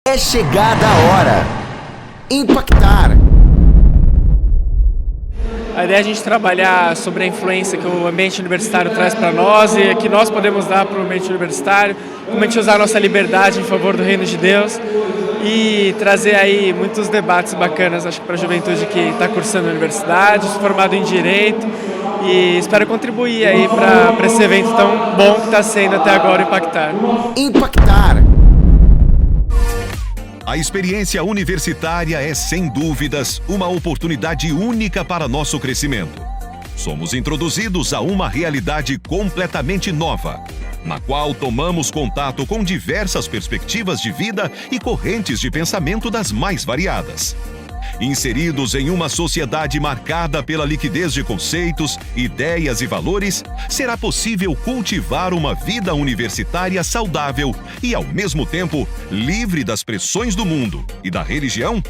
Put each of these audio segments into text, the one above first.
É chegada a hora. Impactar. A ideia é a gente trabalhar sobre a influência que o ambiente universitário traz para nós e que nós podemos dar para o ambiente universitário, como a gente usar a nossa liberdade em favor do reino de Deus e trazer aí muitos debates bacanas, acho que para a juventude que está cursando a universidade, formado em Direito, e espero contribuir aí para esse evento tão bom que está sendo até agora Impactar. Impactar. A experiência universitária é, sem dúvidas, uma oportunidade única para nosso crescimento. Somos introduzidos a uma realidade completamente nova, na qual tomamos contato com diversas perspectivas de vida e correntes de pensamento das mais variadas. Inseridos em uma sociedade marcada pela liquidez de conceitos, ideias e valores, será possível cultivar uma vida universitária saudável e, ao mesmo tempo, livre das pressões do mundo e da religião?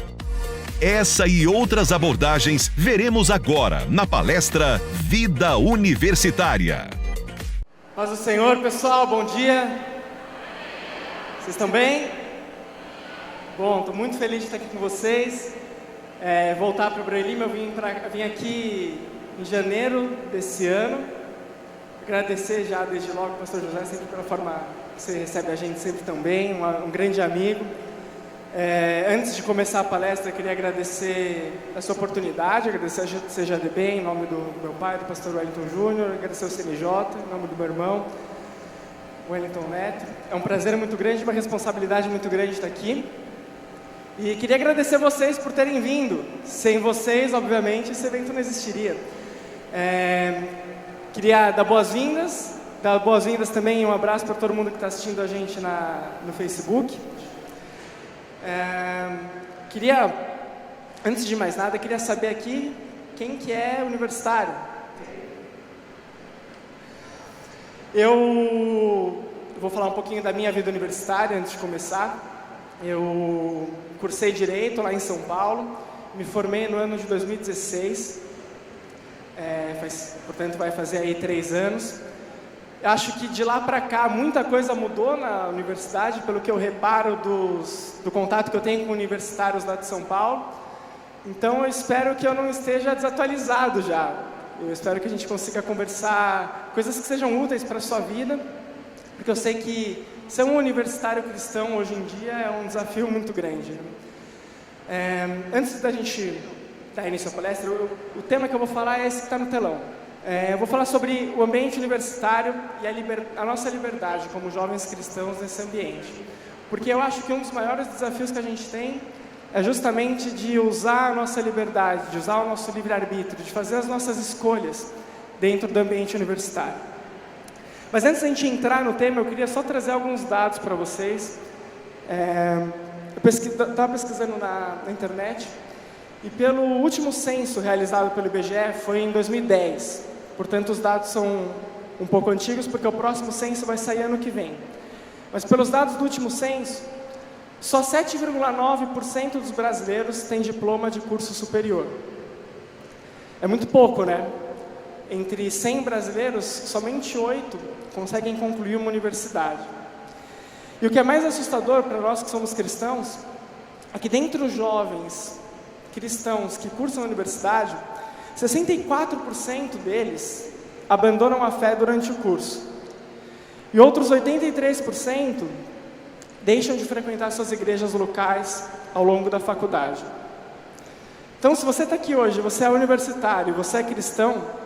Essa e outras abordagens veremos agora na palestra Vida Universitária. Paz do Senhor, pessoal, bom dia. Vocês estão bem? Bom, estou muito feliz de estar aqui com vocês. Voltar para o Brelima, eu vim aqui em janeiro desse ano. Agradecer já desde logo ao pastor José, sempre pela forma que você recebe a gente sempre tão bem, um grande amigo. Antes de começar a palestra, eu queria agradecer essa oportunidade, agradecer a CJDB em nome do meu pai, do pastor Wellington Júnior, agradecer ao CNJ em nome do meu irmão, Wellington Neto. É um prazer muito grande, uma responsabilidade muito grande estar aqui. E queria agradecer vocês por terem vindo. Sem vocês, obviamente, esse evento não existiria. Queria dar boas-vindas também, um abraço para todo mundo que está assistindo a gente no Facebook. Antes de mais nada, queria saber aqui quem que é universitário. Eu vou falar um pouquinho da minha vida universitária antes de começar. Eu cursei Direito lá em São Paulo, me formei no ano de 2016, portanto vai fazer aí 3 anos. Acho que de lá para cá muita coisa mudou na universidade, pelo que eu reparo do contato que eu tenho com universitários lá de São Paulo. Então eu espero que eu não esteja desatualizado já. Eu espero que a gente consiga conversar coisas que sejam úteis para a sua vida, porque eu sei que ser um universitário cristão hoje em dia é um desafio muito grande. Antes da gente dar início à palestra, o tema que eu vou falar é esse que está no telão. Eu vou falar sobre o ambiente universitário e a nossa liberdade como jovens cristãos nesse ambiente. Porque eu acho que um dos maiores desafios que a gente tem é justamente de usar a nossa liberdade, de usar o nosso livre-arbítrio, de fazer as nossas escolhas dentro do ambiente universitário. Mas antes da gente entrar no tema, eu queria só trazer alguns dados para vocês. Eu estava pesquisando na internet e pelo último censo realizado pelo IBGE foi em 2010. Portanto, os dados são um pouco antigos porque o próximo censo vai sair ano que vem. Mas pelos dados do último censo, só 7,9% dos brasileiros têm diploma de curso superior. É muito pouco, né? Entre 100 brasileiros, somente 8 conseguem concluir uma universidade. E o que é mais assustador para nós que somos cristãos, é que dentre os jovens cristãos que cursam a universidade, 64% deles abandonam a fé durante o curso. E outros 83% deixam de frequentar suas igrejas locais ao longo da faculdade. Então, se você está aqui hoje, você é universitário, você é cristão,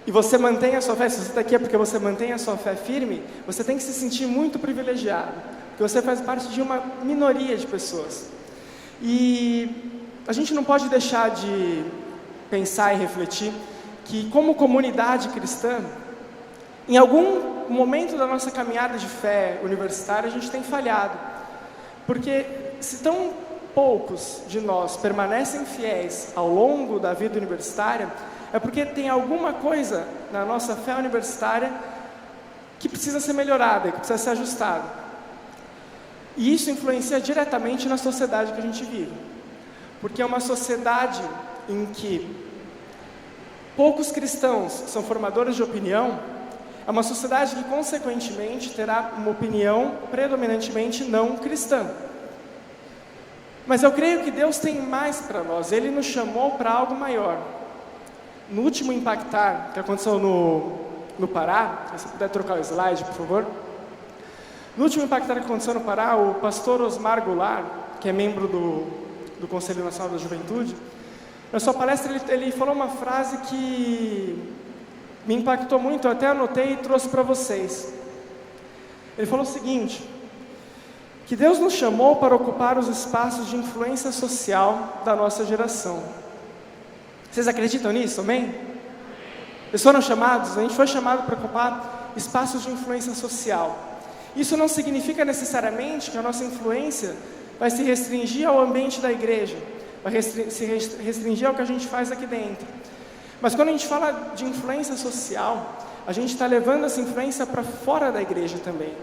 e você mantém a sua fé, se você está aqui é porque você mantém a sua fé firme, você tem que se sentir muito privilegiado, porque você faz parte de uma minoria de pessoas. E a gente não pode deixar de pensar e refletir que, como comunidade cristã, em algum momento da nossa caminhada de fé universitária, a gente tem falhado. Porque se tão poucos de nós permanecem fiéis ao longo da vida universitária, é porque tem alguma coisa na nossa fé universitária que precisa ser melhorada, que precisa ser ajustada. E isso influencia diretamente na sociedade que a gente vive. Porque é uma sociedade em que poucos cristãos são formadores de opinião, é uma sociedade que, consequentemente, terá uma opinião predominantemente não cristã. Mas eu creio que Deus tem mais para nós. Ele nos chamou para algo maior. No último Impactar, que aconteceu no Pará, se você puder trocar o slide, por favor. No último Impactar que aconteceu no Pará, o pastor Osmar Goulart, que é membro do Conselho Nacional da Juventude, na sua palestra ele falou uma frase que me impactou muito, eu até anotei e trouxe para vocês. Ele falou o seguinte, que Deus nos chamou para ocupar os espaços de influência social da nossa geração. Vocês acreditam nisso, amém? Vocês foram chamados, a gente foi chamado para ocupar espaços de influência social. Isso não significa necessariamente que a nossa influência vai se restringir ao ambiente da igreja, vai se restringir ao que a gente faz aqui dentro. Mas quando a gente fala de influência social, a gente está levando essa influência para fora da igreja também,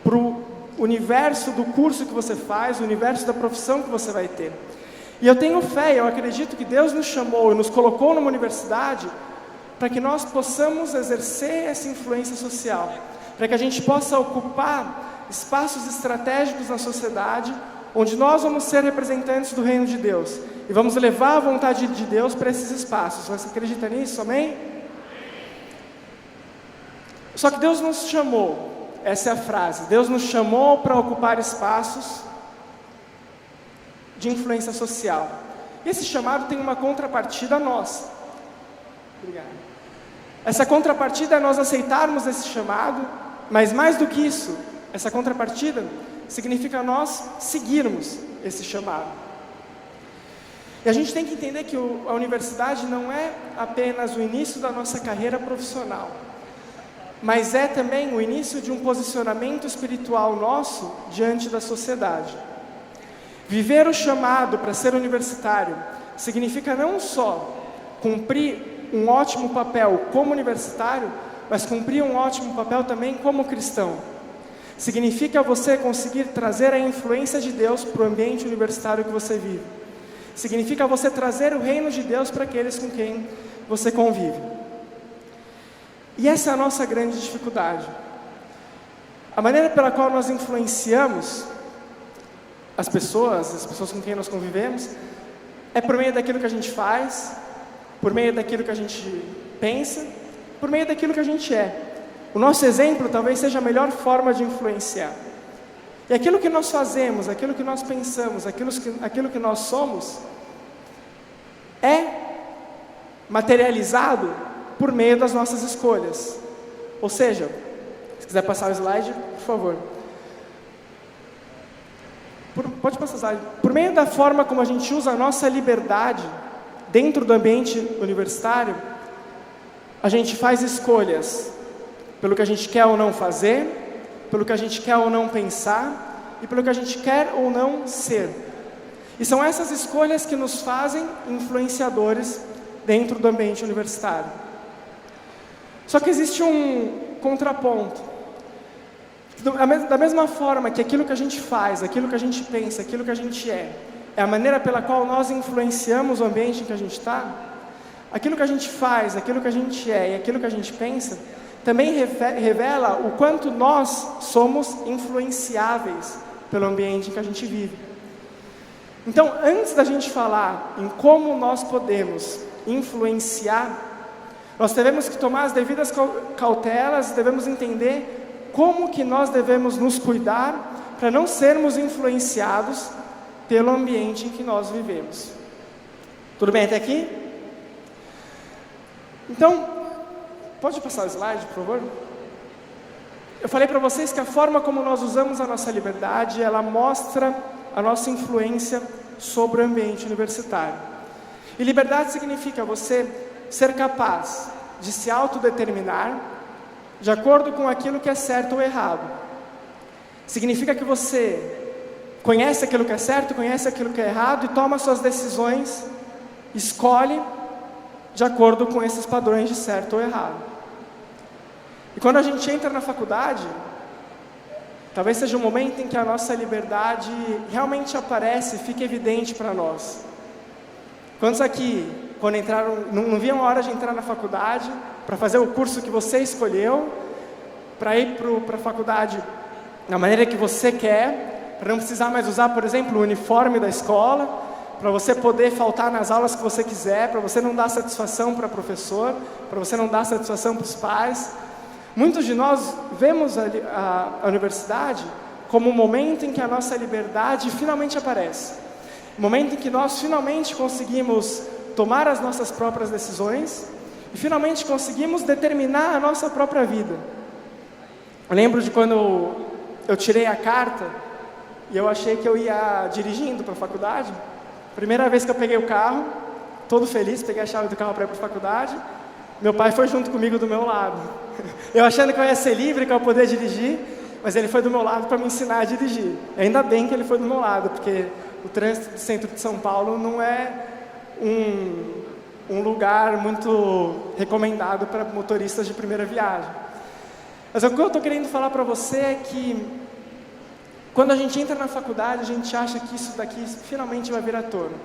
para o universo do curso que você faz, o universo da profissão que você vai ter. E eu tenho fé, eu acredito que Deus nos chamou e nos colocou numa universidade para que nós possamos exercer essa influência social, para que a gente possa ocupar espaços estratégicos na sociedade, onde nós vamos ser representantes do reino de Deus e vamos levar a vontade de Deus para esses espaços. Você acredita nisso, amém? Só que Deus nos chamou, essa é a frase, Deus nos chamou para ocupar espaços de influência social. E esse chamado tem uma contrapartida nossa. Obrigado. Essa contrapartida é nós aceitarmos esse chamado, mas mais do que isso, essa contrapartida significa nós seguirmos esse chamado. E a gente tem que entender que a universidade não é apenas o início da nossa carreira profissional, mas é também o início de um posicionamento espiritual nosso diante da sociedade. Viver o chamado para ser universitário significa não só cumprir um ótimo papel como universitário, mas cumprir um ótimo papel também como cristão. Significa você conseguir trazer a influência de Deus para o ambiente universitário que você vive. Significa você trazer o reino de Deus para aqueles com quem você convive. E essa é a nossa grande dificuldade. A maneira pela qual nós influenciamos as pessoas com quem nós convivemos, é por meio daquilo que a gente faz, por meio daquilo que a gente pensa, por meio daquilo que a gente é. O nosso exemplo talvez seja a melhor forma de influenciar. E aquilo que nós fazemos, aquilo que nós pensamos, aquilo que nós somos, é materializado por meio das nossas escolhas. Ou seja, se quiser passar o slide, por favor. Pode passar o slide. Por meio da forma como a gente usa a nossa liberdade dentro do ambiente universitário, a gente faz escolhas pelo que a gente quer ou não fazer, pelo que a gente quer ou não pensar e pelo que a gente quer ou não ser. E são essas escolhas que nos fazem influenciadores dentro do ambiente universitário. Só que existe um contraponto. Da mesma forma que aquilo que a gente faz, aquilo que a gente pensa, aquilo que a gente é a maneira pela qual nós influenciamos o ambiente em que a gente está, aquilo que a gente faz, aquilo que a gente é e aquilo que a gente pensa, também revela o quanto nós somos influenciáveis pelo ambiente em que a gente vive. Então, antes da gente falar em como nós podemos influenciar, nós devemos que tomar as devidas cautelas, devemos entender como que nós devemos nos cuidar para não sermos influenciados pelo ambiente em que nós vivemos. Tudo bem até aqui? Então, pode passar o slide, por favor? Eu falei para vocês que a forma como nós usamos a nossa liberdade, ela mostra a nossa influência sobre o ambiente universitário. E liberdade significa você ser capaz de se autodeterminar de acordo com aquilo que é certo ou errado. Significa que você conhece aquilo que é certo, conhece aquilo que é errado e toma suas decisões, escolhe de acordo com esses padrões de certo ou errado. E quando a gente entra na faculdade, talvez seja um momento em que a nossa liberdade realmente aparece, fica evidente para nós. Quantos aqui, quando entraram, não viam a hora de entrar na faculdade, para fazer o curso que você escolheu, para ir para a faculdade da maneira que você quer, para não precisar mais usar, por exemplo, o uniforme da escola, para você poder faltar nas aulas que você quiser, para você não dar satisfação para o professor, para você não dar satisfação para os pais. Muitos de nós vemos a universidade como o momento em que a nossa liberdade finalmente aparece. O momento em que nós finalmente conseguimos tomar as nossas próprias decisões e finalmente conseguimos determinar a nossa própria vida. Eu lembro de quando eu tirei a carta e eu achei que eu ia dirigindo para a faculdade. Primeira vez que eu peguei o carro, todo feliz, peguei a chave do carro para ir para a faculdade. Meu pai foi junto comigo do meu lado. Eu achando que eu ia ser livre, que eu ia poder dirigir, mas ele foi do meu lado para me ensinar a dirigir. Ainda bem que ele foi do meu lado, porque o trânsito do centro de São Paulo não é um lugar muito recomendado para motoristas de primeira viagem. Mas o que eu estou querendo falar para você é que quando a gente entra na faculdade, a gente acha que isso daqui finalmente vai vir à tona,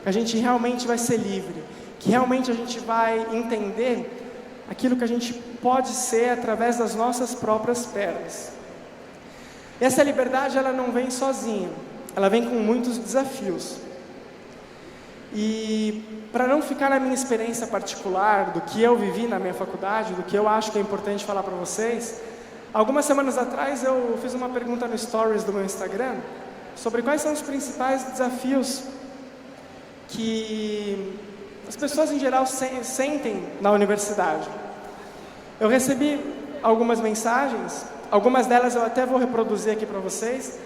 que a gente realmente vai ser livre, que realmente a gente vai entender aquilo que a gente pode ser através das nossas próprias pernas. E essa liberdade, ela não vem sozinha, ela vem com muitos desafios. E para não ficar na minha experiência particular, do que eu vivi na minha faculdade, do que eu acho que é importante falar para vocês, algumas semanas atrás eu fiz uma pergunta no Stories do meu Instagram sobre quais são os principais desafios que as pessoas em geral sentem na universidade. Eu recebi algumas mensagens, algumas delas eu até vou reproduzir aqui para vocês,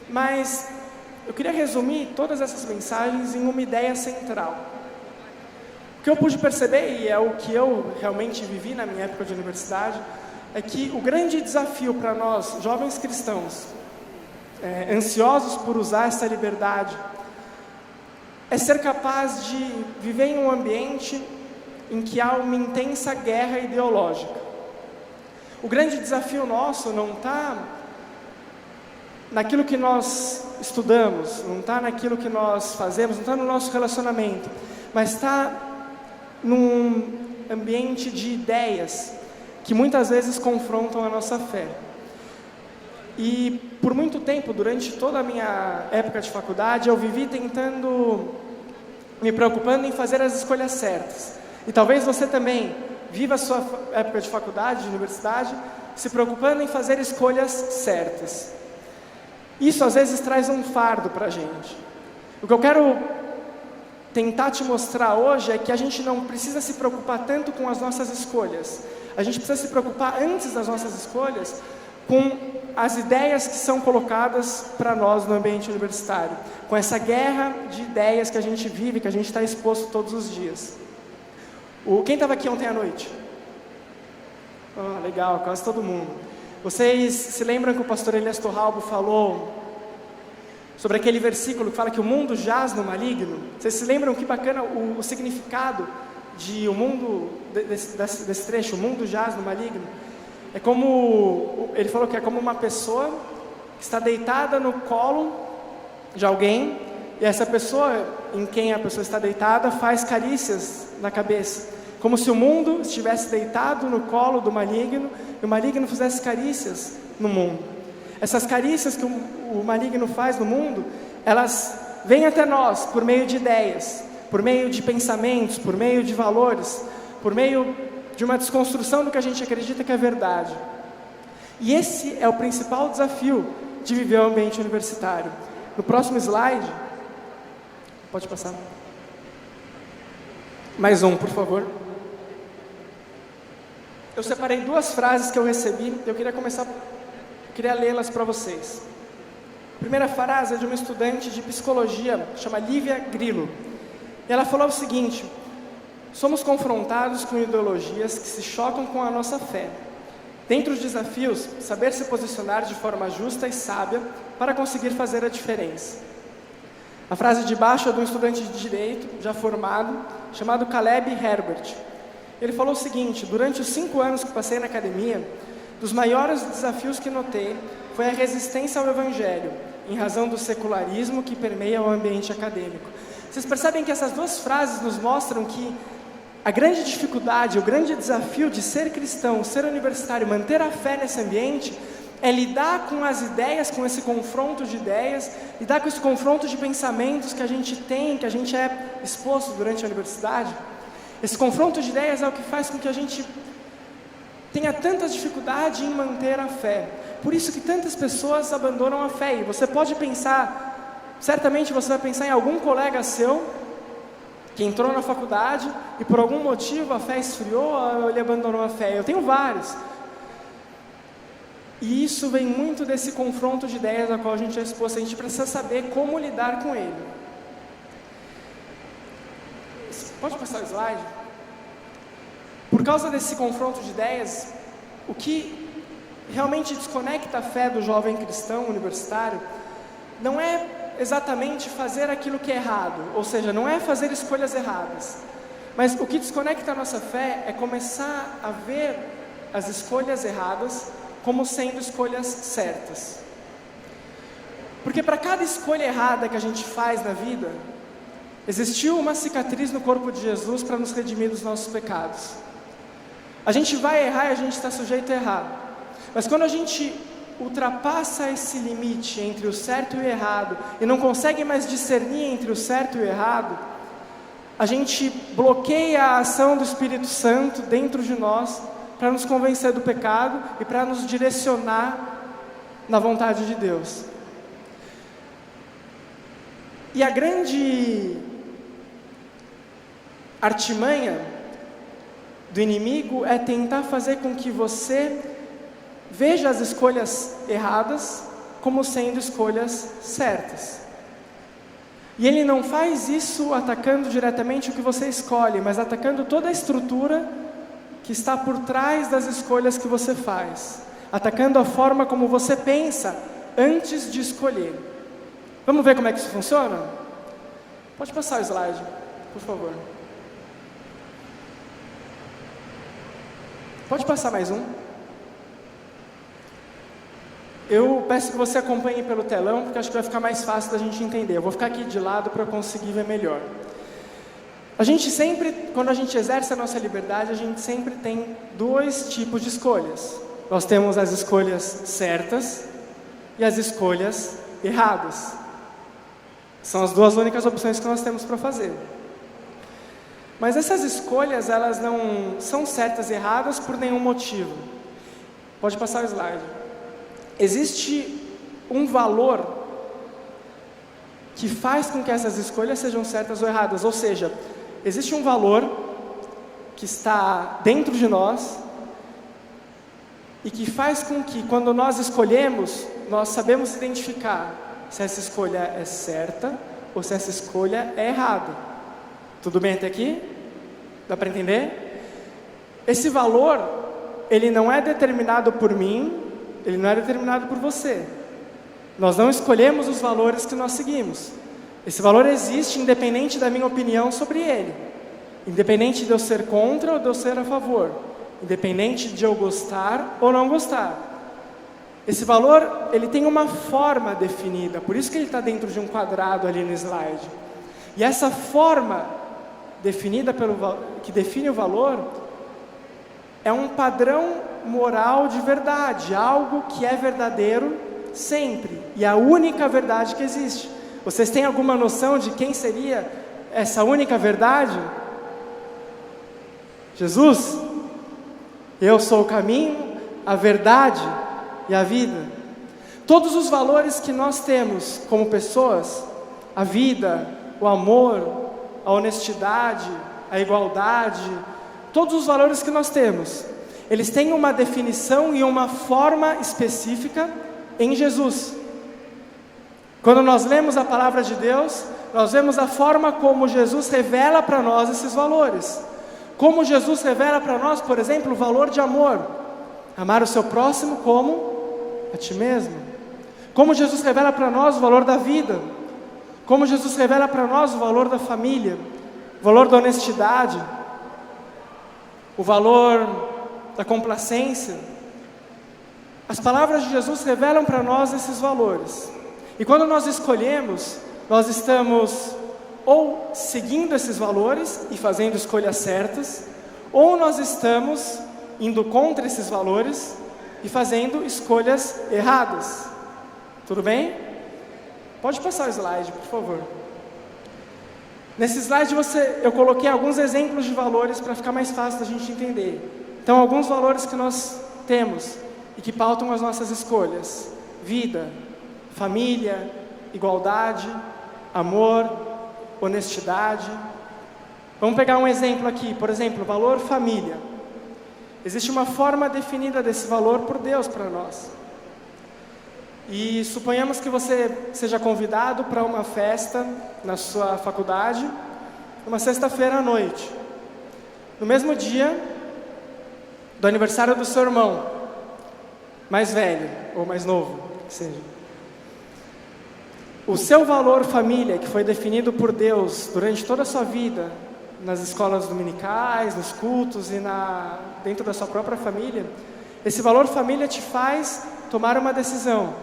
mas eu queria resumir todas essas mensagens em uma ideia central. O que eu pude perceber, e é o que eu realmente vivi na minha época de universidade, é que o grande desafio para nós, jovens cristãos, ansiosos por usar essa liberdade, é ser capaz de viver em um ambiente em que há uma intensa guerra ideológica. O grande desafio nosso não está naquilo que nós estudamos, não está naquilo que nós fazemos, não está no nosso relacionamento, mas está num ambiente de ideias que muitas vezes confrontam a nossa fé. E por muito tempo, durante toda a minha época de faculdade, eu vivi me preocupando em fazer as escolhas certas. E talvez você também viva a sua época de faculdade, de universidade, se preocupando em fazer escolhas certas. Isso às vezes traz um fardo para a gente. O que eu quero tentar te mostrar hoje é que a gente não precisa se preocupar tanto com as nossas escolhas. A gente precisa se preocupar antes das nossas escolhas com as ideias que são colocadas para nós no ambiente universitário, com essa guerra de ideias que a gente vive, que a gente está exposto todos os dias. Quem estava aqui ontem à noite? Oh, legal, quase todo mundo. Vocês se lembram que o pastor Elias Torralbo falou sobre aquele versículo que fala que o mundo jaz no maligno? Vocês se lembram que bacana o significado de o mundo, desse trecho, o mundo jaz no maligno? É como, ele falou que é como uma pessoa que está deitada no colo de alguém, e essa pessoa, em quem a pessoa está deitada, faz carícias na cabeça, como se o mundo estivesse deitado no colo do maligno, e o maligno fizesse carícias no mundo. Essas carícias que o maligno faz no mundo, elas vêm até nós por meio de ideias, por meio de pensamentos, por meio de valores, por meio de uma desconstrução do que a gente acredita que é verdade. E esse é o principal desafio de viver o ambiente universitário. No próximo slide, pode passar. Mais um, por favor. Eu separei duas frases que eu recebi, eu queria lê-las para vocês. A primeira frase é de uma estudante de psicologia, chama Lívia Grillo. E ela falou o seguinte: somos confrontados com ideologias que se chocam com a nossa fé. Dentre os desafios, saber se posicionar de forma justa e sábia para conseguir fazer a diferença. A frase de baixo é de um estudante de Direito, já formado, chamado Caleb Herbert. Ele falou o seguinte: durante os 5 anos que passei na academia, dos maiores desafios que notei foi a resistência ao Evangelho, em razão do secularismo que permeia o ambiente acadêmico. Vocês percebem que essas duas frases nos mostram que a grande dificuldade, o grande desafio de ser cristão, ser universitário, manter a fé nesse ambiente, é lidar com as ideias, com esse confronto de ideias, lidar com esse confronto de pensamentos que a gente tem, que a gente é exposto durante a universidade. Esse confronto de ideias é o que faz com que a gente tenha tanta dificuldade em manter a fé. Por isso que tantas pessoas abandonam a fé. E você pode pensar, certamente você vai pensar em algum colega seu que entrou na faculdade e por algum motivo a fé esfriou ou ele abandonou a fé. Eu tenho vários. E isso vem muito desse confronto de ideias a qual a gente é exposto. A gente precisa saber como lidar com ele. Pode passar o slide? Por causa desse confronto de ideias, o que realmente desconecta a fé do jovem cristão universitário não é exatamente fazer aquilo que é errado, ou seja, não é fazer escolhas erradas, mas o que desconecta a nossa fé é começar a ver as escolhas erradas como sendo escolhas certas. Porque para cada escolha errada que a gente faz na vida, existiu uma cicatriz no corpo de Jesus para nos redimir dos nossos pecados. A gente vai errar e a gente está sujeito a errar. Mas quando a gente ultrapassa esse limite entre o certo e o errado e não consegue mais discernir entre o certo e o errado, a gente bloqueia a ação do Espírito Santo dentro de nós para nos convencer do pecado e para nos direcionar na vontade de Deus. E a grande artimanha do inimigo é tentar fazer com que você veja as escolhas erradas como sendo escolhas certas. E ele não faz isso atacando diretamente o que você escolhe, mas atacando toda a estrutura que está por trás das escolhas que você faz, atacando a forma como você pensa antes de escolher. Vamos ver como é que isso funciona? Pode passar o slide, por favor. Pode passar mais um. Eu peço que você acompanhe pelo telão, porque acho que vai ficar mais fácil da gente entender. Eu vou ficar aqui de lado para conseguir ver melhor. A gente sempre, quando a gente exerce a nossa liberdade, a gente sempre tem dois tipos de escolhas. Nós temos as escolhas certas e as escolhas erradas. São as duas únicas opções que nós temos para fazer. Mas essas escolhas, elas não são certas e erradas por nenhum motivo. Pode passar o slide. Existe um valor que faz com que essas escolhas sejam certas ou erradas. Ou seja, existe um valor que está dentro de nós e que faz com que, quando nós escolhemos, nós sabemos identificar se essa escolha é certa ou se essa escolha é errada. Tudo bem até aqui? Dá para entender? Esse valor, ele não é determinado por mim, ele não é determinado por você. Nós não escolhemos os valores que nós seguimos. Esse valor existe independente da minha opinião sobre ele. Independente de eu ser contra ou de eu ser a favor. Independente de eu gostar ou não gostar. Esse valor, ele tem uma forma definida. Por isso que ele está dentro de um quadrado ali no slide. E essa forma definida que define o valor é um padrão moral de verdade. Algo que é verdadeiro sempre. E a única verdade que existe. Vocês têm alguma noção de quem seria essa única verdade? Jesus? Eu sou o caminho, a verdade e a vida. Todos os valores que nós temos como pessoas, a vida, o amor, a honestidade, a igualdade, todos os valores que nós temos, eles têm uma definição e uma forma específica em Jesus. Quando nós lemos a palavra de Deus, nós vemos a forma como Jesus revela para nós esses valores. Como Jesus revela para nós, por exemplo, o valor de amor. Amar o seu próximo como a ti mesmo. Como Jesus revela para nós o valor da vida. Como Jesus revela para nós o valor da família. O valor da honestidade. O valor da complacência. As palavras de Jesus revelam para nós esses valores. E quando nós escolhemos, nós estamos ou seguindo esses valores e fazendo escolhas certas, ou nós estamos indo contra esses valores e fazendo escolhas erradas. Tudo bem? Pode passar o slide, por favor. Nesse slide eu coloquei alguns exemplos de valores para ficar mais fácil da gente entender. Então, alguns valores que nós temos e que pautam as nossas escolhas: vida, família, igualdade, amor, honestidade. Vamos pegar um exemplo aqui, por exemplo, valor família. Existe uma forma definida desse valor por Deus para nós. E suponhamos que você seja convidado para uma festa na sua faculdade, numa sexta-feira à noite. No mesmo dia do aniversário do seu irmão, mais velho ou mais novo, que seja. O seu valor família, que foi definido por Deus durante toda a sua vida, nas escolas dominicais, nos cultos e dentro da sua própria família, esse valor família te faz tomar uma decisão.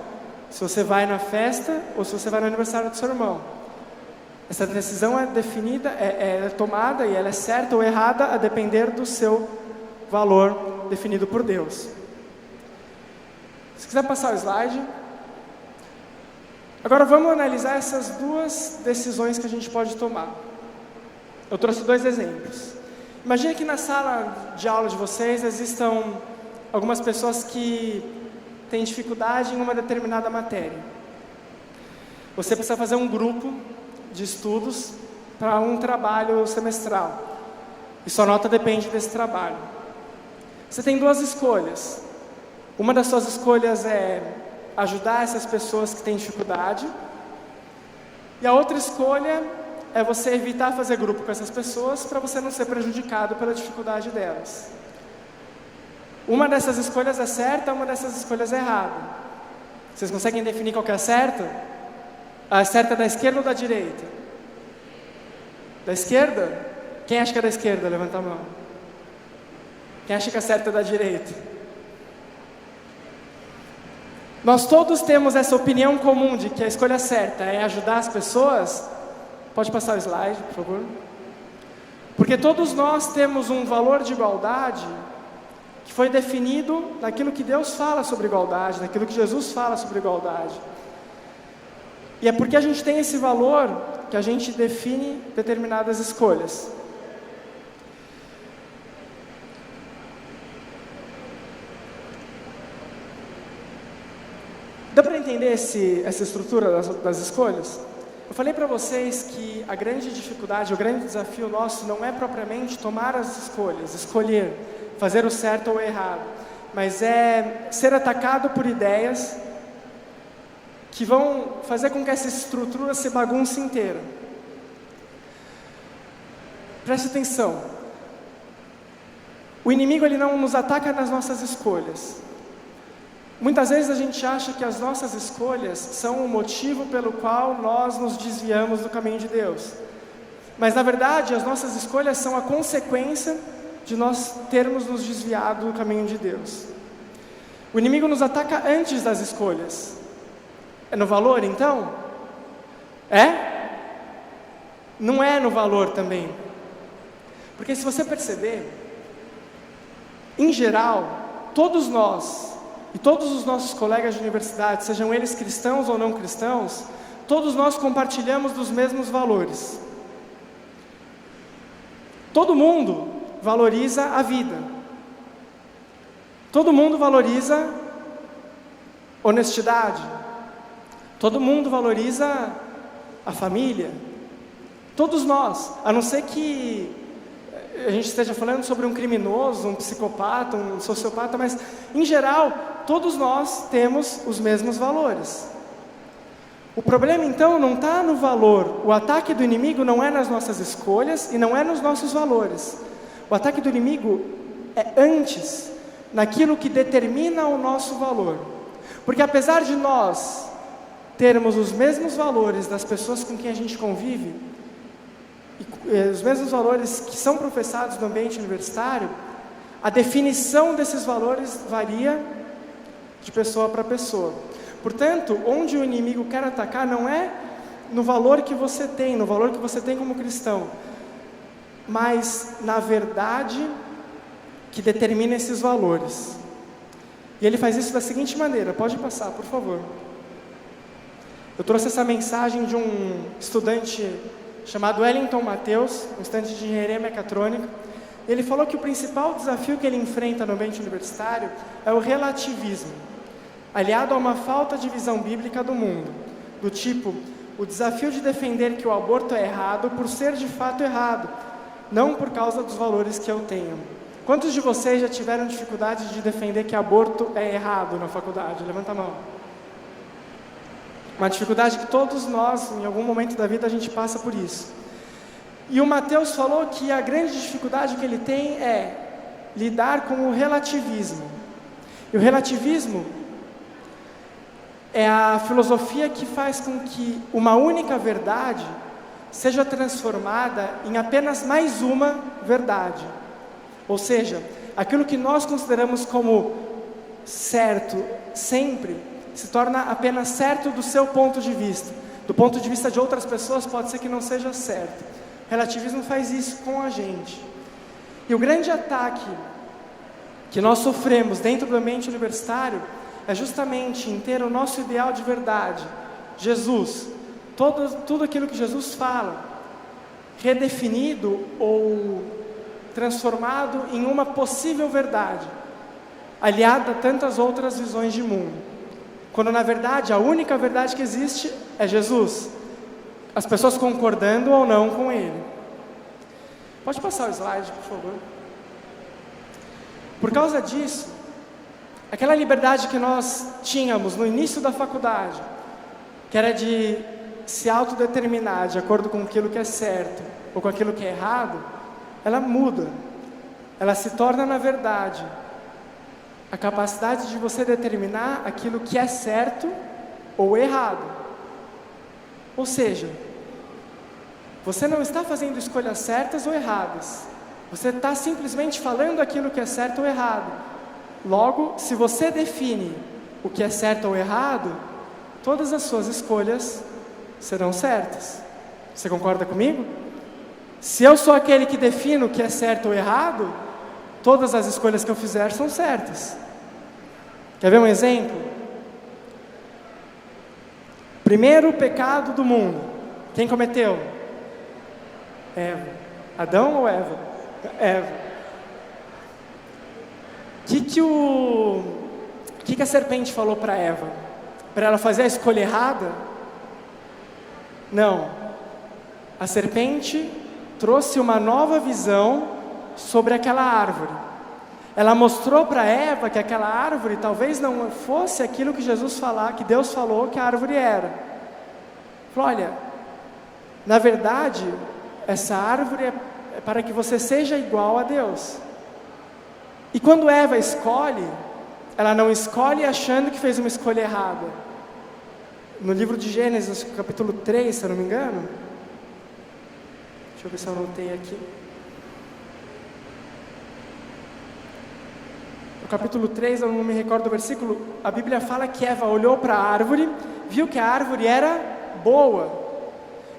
Se você vai na festa ou se você vai no aniversário do seu irmão. Essa decisão é definida, é tomada e ela é certa ou errada a depender do seu valor definido por Deus. Se quiser passar o slide. Agora vamos analisar essas duas decisões que a gente pode tomar. Eu trouxe 2 exemplos. Imagine que na sala de aula de vocês existam algumas pessoas que têm dificuldade em uma determinada matéria. Você precisa fazer um grupo de estudos para um trabalho semestral. E sua nota depende desse trabalho. Você tem 2 escolhas. Uma das suas escolhas é ajudar essas pessoas que têm dificuldade. E a outra escolha é você evitar fazer grupo com essas pessoas para você não ser prejudicado pela dificuldade delas. Uma dessas escolhas é certa, uma dessas escolhas é errada. Vocês conseguem definir qual que é a certa? A certa é da esquerda ou da direita? Da esquerda? Quem acha que é da esquerda? Levanta a mão. Quem acha que a certa é da direita? Nós todos temos essa opinião comum de que a escolha certa é ajudar as pessoas. Pode passar o slide, por favor. Porque todos nós temos um valor de igualdade que foi definido naquilo que Deus fala sobre igualdade, naquilo que Jesus fala sobre igualdade. E é porque a gente tem esse valor que a gente define determinadas escolhas. Dá para entender essa estrutura das escolhas? Eu falei para vocês que a grande dificuldade, o grande desafio nosso não é propriamente tomar as escolhas, escolher, fazer o certo ou o errado, mas é ser atacado por ideias que vão fazer com que essa estrutura se bagunce inteira. Preste atenção. O inimigo ele não nos ataca nas nossas escolhas. Muitas vezes a gente acha que as nossas escolhas são o motivo pelo qual nós nos desviamos do caminho de Deus. Mas na verdade as nossas escolhas são a consequência de nós termos nos desviado do caminho de Deus. O inimigo nos ataca antes das escolhas. É no valor então? É? Não é no valor também. Porque se você perceber, em geral, todos nós e todos os nossos colegas de universidade, sejam eles cristãos ou não cristãos, todos nós compartilhamos dos mesmos valores. Todo mundo valoriza a vida. Todo mundo valoriza honestidade. Todo mundo valoriza a família. Todos nós, a não ser que a gente esteja falando sobre um criminoso, um psicopata, um sociopata, mas em geral, todos nós temos os mesmos valores. O problema então não está no valor. O ataque do inimigo não é nas nossas escolhas e não é nos nossos valores. O ataque do inimigo é antes, naquilo que determina o nosso valor. Porque apesar de nós termos os mesmos valores das pessoas com quem a gente convive, os mesmos valores que são professados no ambiente universitário, a definição desses valores varia de pessoa para pessoa. Portanto, onde o inimigo quer atacar não é no valor que você tem, no valor que você tem como cristão, mas na verdade que determina esses valores. E ele faz isso da seguinte maneira, pode passar, por favor. Eu trouxe essa mensagem de um estudante chamado Wellington Mateus, um estudante de engenharia mecatrônica. Ele falou que o principal desafio que ele enfrenta no ambiente universitário é o relativismo, aliado a uma falta de visão bíblica do mundo, do tipo, o desafio de defender que o aborto é errado por ser de fato errado, não por causa dos valores que eu tenho. Quantos de vocês já tiveram dificuldade de defender que aborto é errado na faculdade? Levanta a mão. Uma dificuldade que todos nós, em algum momento da vida, a gente passa por isso. E o Mateus falou que a grande dificuldade que ele tem é lidar com o relativismo. E o relativismo é a filosofia que faz com que uma única verdade seja transformada em apenas mais uma verdade. Ou seja, aquilo que nós consideramos como certo sempre se torna apenas certo do seu ponto de vista. Do ponto de vista de outras pessoas pode ser que não seja certo. O relativismo faz isso com a gente. E o grande ataque que nós sofremos dentro do ambiente universitário é justamente em ter o nosso ideal de verdade, Jesus, tudo aquilo que Jesus fala, redefinido ou transformado em uma possível verdade, aliada a tantas outras visões de mundo. Quando na verdade a única verdade que existe é Jesus, as pessoas concordando ou não com ele. Pode passar o slide, por favor. Por causa disso, aquela liberdade que nós tínhamos no início da faculdade, que era de se autodeterminar de acordo com aquilo que é certo ou com aquilo que é errado, ela muda. Ela se torna, na verdade, a capacidade de você determinar aquilo que é certo ou errado. Ou seja, você não está fazendo escolhas certas ou erradas. Você está simplesmente falando aquilo que é certo ou errado. Logo, se você define o que é certo ou errado, todas as suas escolhas serão certas. Você concorda comigo? Se eu sou aquele que defino o que é certo ou errado, todas as escolhas que eu fizer são certas. Quer ver um exemplo? Primeiro pecado do mundo. Quem cometeu? Eva. Adão ou Eva? Eva. O que a serpente falou para Eva? Para ela fazer a escolha errada? Não. A serpente trouxe uma nova visão sobre aquela árvore. Ela mostrou para Eva que aquela árvore talvez não fosse aquilo que que Deus falou que a árvore era. Falou, olha, na verdade, essa árvore é para que você seja igual a Deus. E quando Eva escolhe, ela não escolhe achando que fez uma escolha errada. No livro de Gênesis, capítulo 3, se eu não me engano, deixa eu ver se eu anotei aqui. No capítulo 3, eu não me recordo do versículo, a Bíblia fala que Eva olhou para a árvore, viu que a árvore era boa.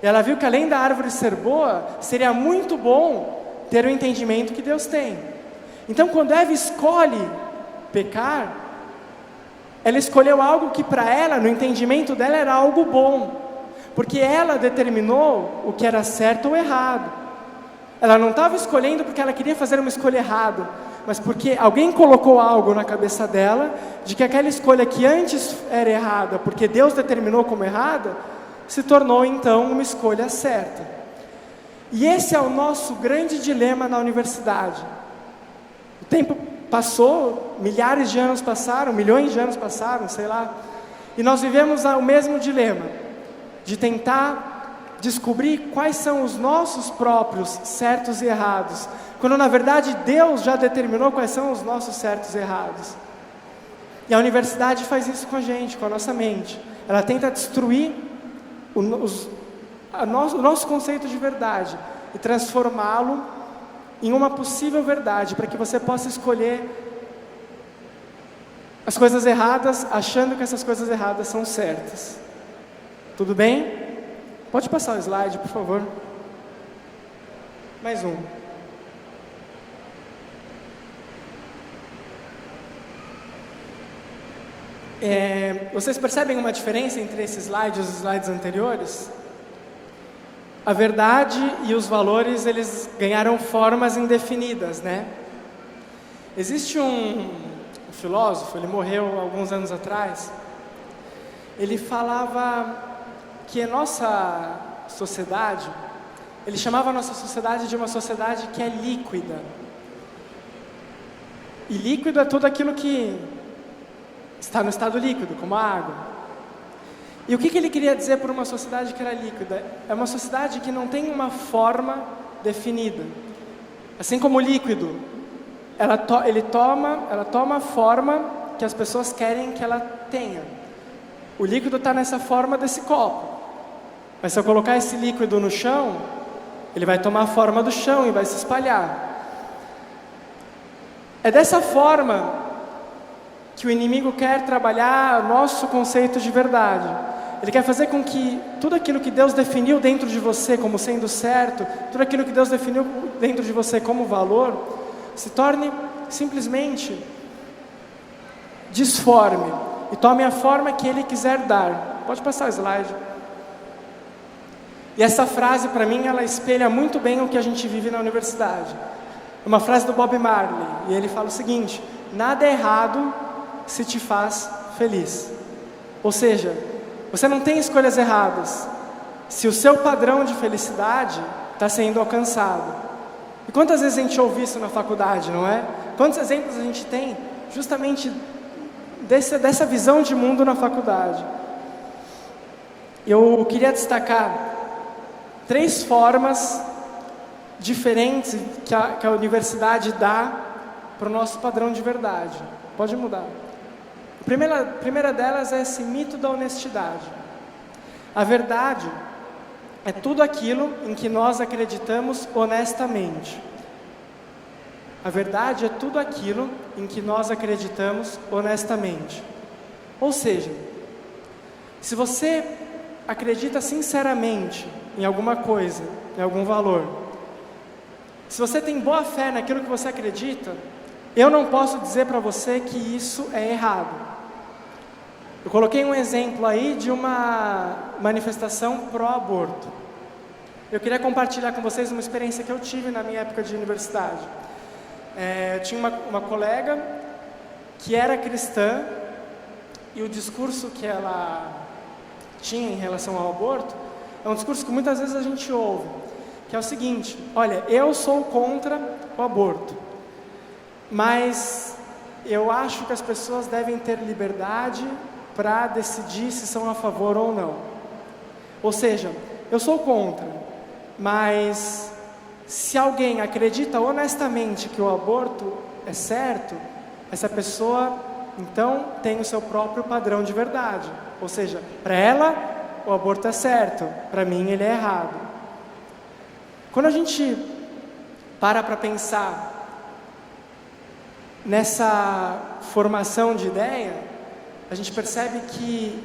E ela viu que além da árvore ser boa, seria muito bom ter o entendimento que Deus tem. Então, quando Eva escolhe pecar, ela escolheu algo que para ela, no entendimento dela, era algo bom. Porque ela determinou o que era certo ou errado. Ela não estava escolhendo porque ela queria fazer uma escolha errada, mas porque alguém colocou algo na cabeça dela, de que aquela escolha que antes era errada, porque Deus determinou como errada, se tornou então uma escolha certa. E esse é o nosso grande dilema na universidade. O tempo passou, milhares de anos passaram, milhões de anos passaram, sei lá, e nós vivemos o mesmo dilema, de tentar descobrir quais são os nossos próprios certos e errados, quando na verdade Deus já determinou quais são os nossos certos e errados. E a universidade faz isso com a gente, com a nossa mente. Ela tenta destruir o nosso conceito de verdade e transformá-lo em uma possível verdade, para que você possa escolher as coisas erradas, achando que essas coisas erradas são certas. Tudo bem? Pode passar o slide, por favor. Mais um. Vocês percebem uma diferença entre esse slide e os slides anteriores? A verdade e os valores, eles ganharam formas indefinidas, né? Existe um filósofo, ele morreu alguns anos atrás, ele falava que a nossa sociedade, ele chamava a nossa sociedade de uma sociedade que é líquida. E líquido é tudo aquilo que está no estado líquido, como a água. E o que ele queria dizer por uma sociedade que era líquida? É uma sociedade que não tem uma forma definida. Assim como o líquido, ela toma a forma que as pessoas querem que ela tenha. O líquido está nessa forma desse copo. Mas se eu colocar esse líquido no chão, ele vai tomar a forma do chão e vai se espalhar. É dessa forma que o inimigo quer trabalhar o nosso conceito de verdade. Ele quer fazer com que tudo aquilo que Deus definiu dentro de você como sendo certo, tudo aquilo que Deus definiu dentro de você como valor, se torne simplesmente disforme e tome a forma que Ele quiser dar. Pode passar o slide. E essa frase, para mim, ela espelha muito bem o que a gente vive na universidade. É uma frase do Bob Marley, e ele fala o seguinte: nada é errado se te faz feliz. Ou seja, você não tem escolhas erradas se o seu padrão de felicidade está sendo alcançado. E quantas vezes a gente ouve isso na faculdade, não é? Quantos exemplos a gente tem justamente dessa visão de mundo na faculdade? Eu queria destacar 3 formas diferentes que a universidade dá para o nosso padrão de verdade. Pode mudar. A primeira delas é esse mito da honestidade. A verdade é tudo aquilo em que nós acreditamos honestamente. A verdade é tudo aquilo em que nós acreditamos honestamente. Ou seja, se você acredita sinceramente em alguma coisa, em algum valor, se você tem boa fé naquilo que você acredita, eu não posso dizer para você que isso é errado. Eu coloquei um exemplo aí de uma manifestação pró-aborto. Eu queria compartilhar com vocês uma experiência que eu tive na minha época de universidade. Eu tinha uma colega que era cristã, e o discurso que ela tinha em relação ao aborto é um discurso que muitas vezes a gente ouve, que é o seguinte: olha, eu sou contra o aborto, mas eu acho que as pessoas devem ter liberdade para decidir se são a favor ou não. Ou seja, eu sou contra, mas se alguém acredita honestamente que o aborto é certo, essa pessoa então tem o seu próprio padrão de verdade. Ou seja, para ela o aborto é certo, para mim ele é errado. Quando a gente para pensar nessa formação de ideia, a gente percebe que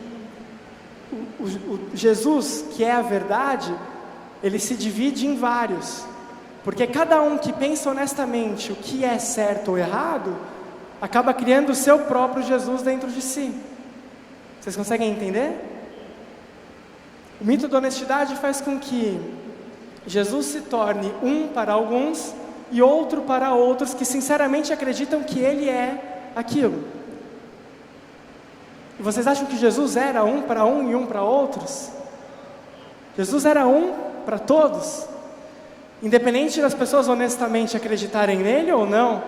o Jesus, que é a verdade, ele se divide em vários. Porque cada um que pensa honestamente o que é certo ou errado, acaba criando o seu próprio Jesus dentro de si. Vocês conseguem entender? O mito da honestidade faz com que Jesus se torne um para alguns e outro para outros que sinceramente acreditam que Ele é aquilo. E vocês acham que Jesus era um para um e um para outros? Jesus era um para todos, independente das pessoas honestamente acreditarem nele ou não.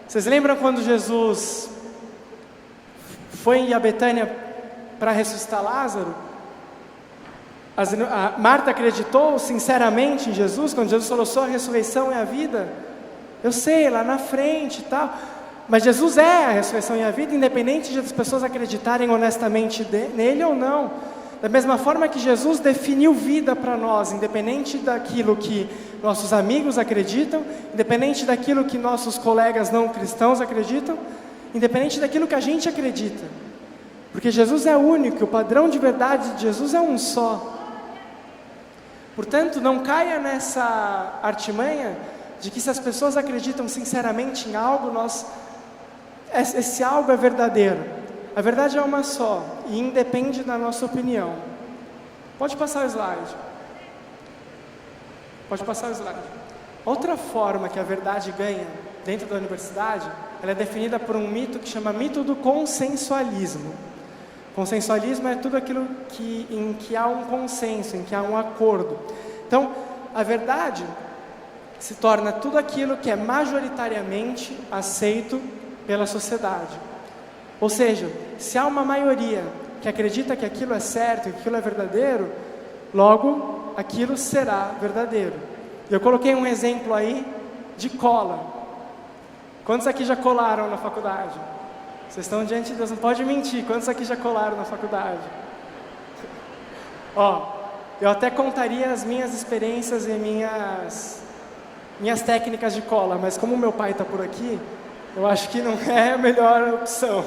Vocês lembram quando Jesus foi a Betânia para ressuscitar Lázaro? A Marta acreditou sinceramente em Jesus, quando Jesus falou: só a ressurreição é a vida? Eu sei, lá na frente e tal, mas Jesus é a ressurreição e a vida, independente de as pessoas acreditarem honestamente nele ou não. Da mesma forma que Jesus definiu vida para nós, independente daquilo que nossos amigos acreditam, independente daquilo que nossos colegas não cristãos acreditam, independente daquilo que a gente acredita. Porque Jesus é único, o padrão de verdade de Jesus é um só. Portanto, não caia nessa artimanha de que se as pessoas acreditam sinceramente em algo, esse algo é verdadeiro. a verdade é uma só e independe da nossa opinião. Pode passar o slide. Pode passar o slide. Outra forma que a verdade ganha dentro da universidade, ela é definida por um mito que chama mito do consensualismo. Consensualismo é tudo aquilo em que há um consenso, em que há um acordo. Então, a verdade se torna tudo aquilo que é majoritariamente aceito pela sociedade. Ou seja, se há uma maioria que acredita que aquilo é certo, que aquilo é verdadeiro, logo aquilo será verdadeiro. Eu coloquei um exemplo aí de cola. Quantos aqui já colaram na faculdade? Vocês estão diante de Deus, não pode mentir. Quantos aqui já colaram na faculdade? Eu até contaria as minhas experiências e minhas técnicas de cola, mas como meu pai está por aqui, eu acho que não é a melhor opção.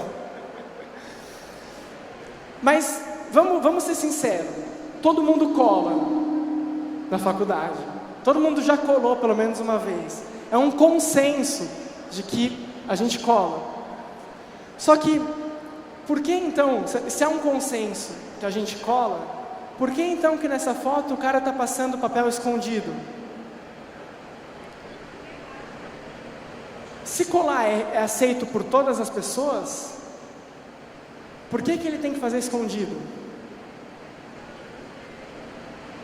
Mas vamos ser sinceros, todo mundo cola na faculdade. Todo mundo já colou pelo menos uma vez. É um consenso de que a gente cola. Só que, por que então, se há um consenso que a gente cola, por que então que nessa foto o cara está passando papel escondido? Se colar é aceito por todas as pessoas, por que ele tem que fazer escondido?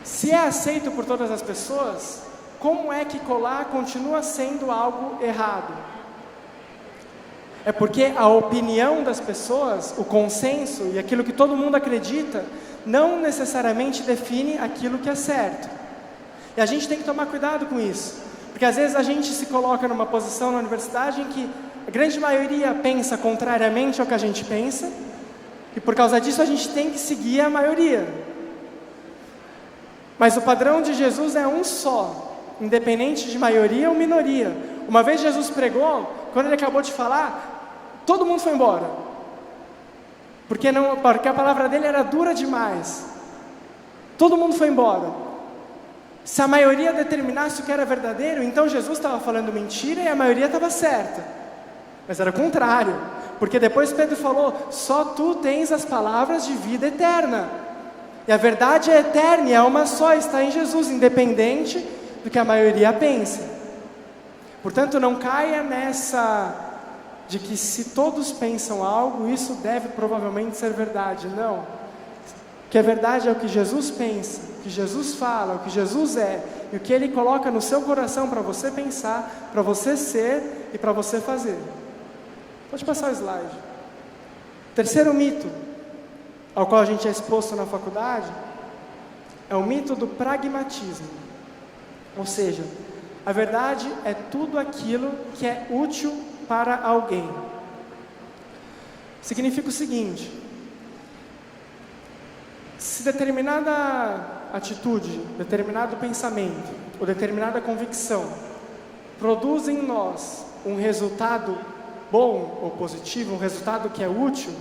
Se é aceito por todas as pessoas, como é que colar continua sendo algo errado? É porque a opinião das pessoas, o consenso e aquilo que todo mundo acredita, não necessariamente define aquilo que é certo. E a gente tem que tomar cuidado com isso, porque às vezes a gente se coloca numa posição na universidade em que a grande maioria pensa contrariamente ao que a gente pensa, e por causa disso a gente tem que seguir a maioria. Mas o padrão de Jesus é um só, independente de maioria ou minoria. Uma vez Jesus pregou, quando ele acabou de falar, todo mundo foi embora, porque a palavra dele era dura demais. Todo mundo foi embora. Se a maioria determinasse o que era verdadeiro, então Jesus estava falando mentira e a maioria estava certa. Mas era o contrário, porque depois Pedro falou: só tu tens as palavras de vida eterna, e a verdade é eterna, e é uma só, está em Jesus, independente do que a maioria pense. Portanto, não caia nessa de que se todos pensam algo, isso deve provavelmente ser verdade. Não. O que é verdade é o que Jesus pensa, o que Jesus fala, o que Jesus é, e o que Ele coloca no seu coração para você pensar, para você ser e para você fazer. Pode passar o slide. Terceiro mito ao qual a gente é exposto na faculdade é o mito do pragmatismo. Ou seja, a verdade é tudo aquilo que é útil para alguém. Significa o seguinte: se determinada atitude, determinado pensamento ou determinada convicção produz em nós um resultado bom ou positivo, um resultado que é útil,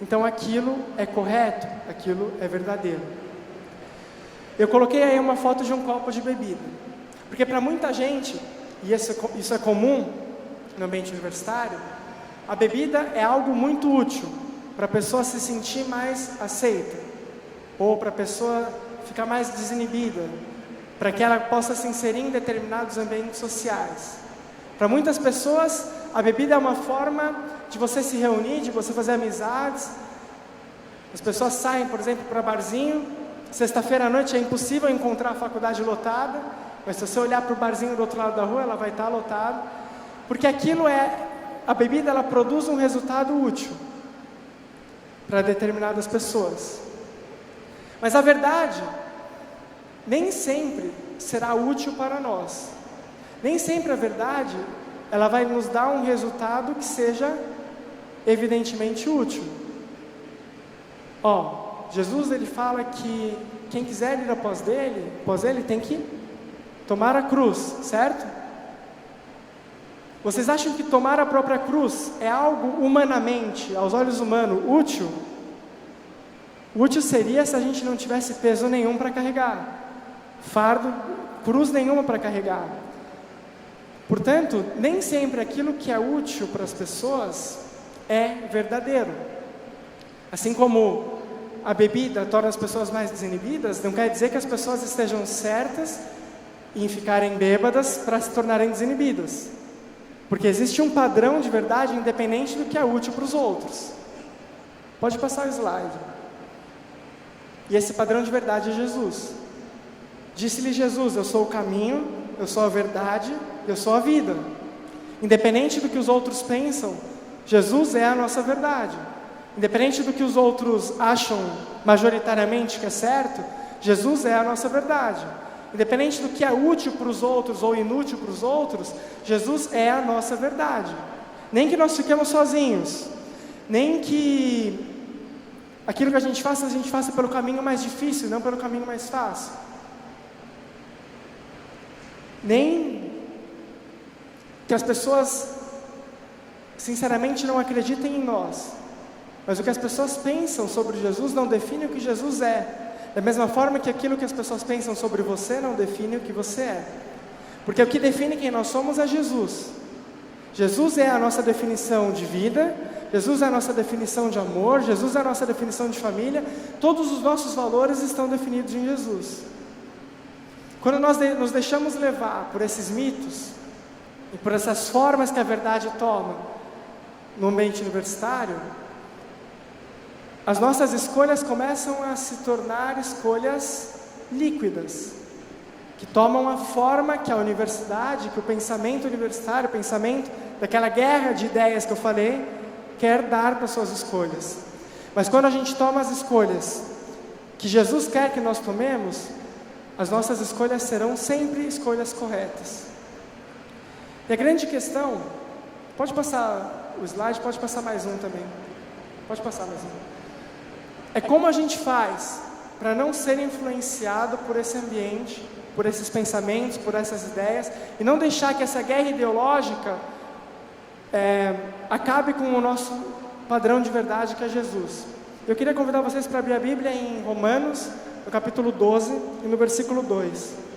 então aquilo é correto, aquilo é verdadeiro. Eu coloquei aí uma foto de um copo de bebida, porque para muita gente, e isso é comum no ambiente universitário, a bebida é algo muito útil para a pessoa se sentir mais aceita, ou para a pessoa ficar mais desinibida, para que ela possa se inserir em determinados ambientes sociais. Para muitas pessoas, a bebida é uma forma de você se reunir, de você fazer amizades. As pessoas saem, por exemplo, para barzinho. Sexta-feira à noite é impossível encontrar a faculdade lotada, mas se você olhar para o barzinho do outro lado da rua, ela vai estar lotada, porque a bebida ela produz um resultado útil para determinadas pessoas. Mas a verdade nem sempre será útil para nós. Nem sempre a verdade ela vai nos dar um resultado que seja evidentemente útil. Jesus ele fala que quem quiser ir após ele tem que tomar a cruz, certo? Vocês acham que tomar a própria cruz é algo humanamente, aos olhos humanos, útil? Útil seria se a gente não tivesse peso nenhum para carregar, fardo, cruz nenhuma para carregar. Portanto, nem sempre aquilo que é útil para as pessoas é verdadeiro. Assim como a bebida torna as pessoas mais desinibidas, não quer dizer que as pessoas estejam certas em ficarem bêbadas para se tornarem desinibidas. Porque existe um padrão de verdade independente do que é útil para os outros. Pode passar o slide. E esse padrão de verdade é Jesus. Disse-lhe Jesus: eu sou o caminho, eu sou a verdade, eu sou a vida. Independente do que os outros pensam, Jesus é a nossa verdade. Independente do que os outros acham majoritariamente que é certo, Jesus é a nossa verdade. Independente do que é útil para os outros ou inútil para os outros, Jesus é a nossa verdade. Nem que nós fiquemos sozinhos, nem que aquilo que a gente faça pelo caminho mais difícil, não pelo caminho mais fácil. Nem que as pessoas sinceramente não acreditem em nós, mas o que as pessoas pensam sobre Jesus não define o que Jesus é. Da mesma forma que aquilo que as pessoas pensam sobre você não define o que você é. Porque o que define quem nós somos é Jesus. Jesus é a nossa definição de vida, Jesus é a nossa definição de amor, Jesus é a nossa definição de família. Todos os nossos valores estão definidos em Jesus. Quando nós nos deixamos levar por esses mitos e por essas formas que a verdade toma no ambiente universitário, as nossas escolhas começam a se tornar escolhas líquidas, que tomam a forma que a universidade, que o pensamento universitário, o pensamento daquela guerra de ideias que eu falei, quer dar para suas escolhas. Mas quando a gente toma as escolhas que Jesus quer que nós tomemos, as nossas escolhas serão sempre escolhas corretas. E a grande questão, pode passar o slide, pode passar mais um também, pode passar mais um. É como a gente faz para não ser influenciado por esse ambiente, por esses pensamentos, por essas ideias, e não deixar que essa guerra ideológica acabe com o nosso padrão de verdade, que é Jesus. Eu queria convidar vocês para abrir a Bíblia em Romanos, no capítulo 12, e no versículo 2.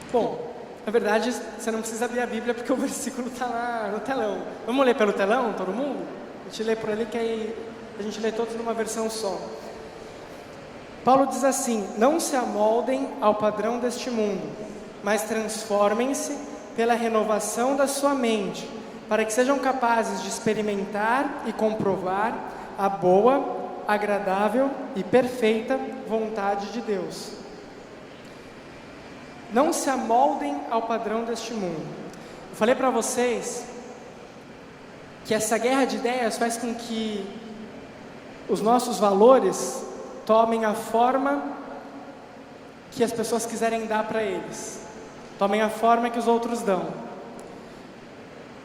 Bom, na verdade, você não precisa abrir a Bíblia porque o versículo está lá no telão. Vamos ler pelo telão, todo mundo? A gente lê por ali, que aí a gente lê todos numa versão só. Paulo diz assim: não se amoldem ao padrão deste mundo, mas transformem-se pela renovação da sua mente, para que sejam capazes de experimentar e comprovar a boa, agradável e perfeita vontade de Deus. Não se amoldem ao padrão deste mundo. Eu falei para vocês que essa guerra de ideias faz com que os nossos valores tomem a forma que as pessoas quiserem dar para eles, tomem a forma que os outros dão.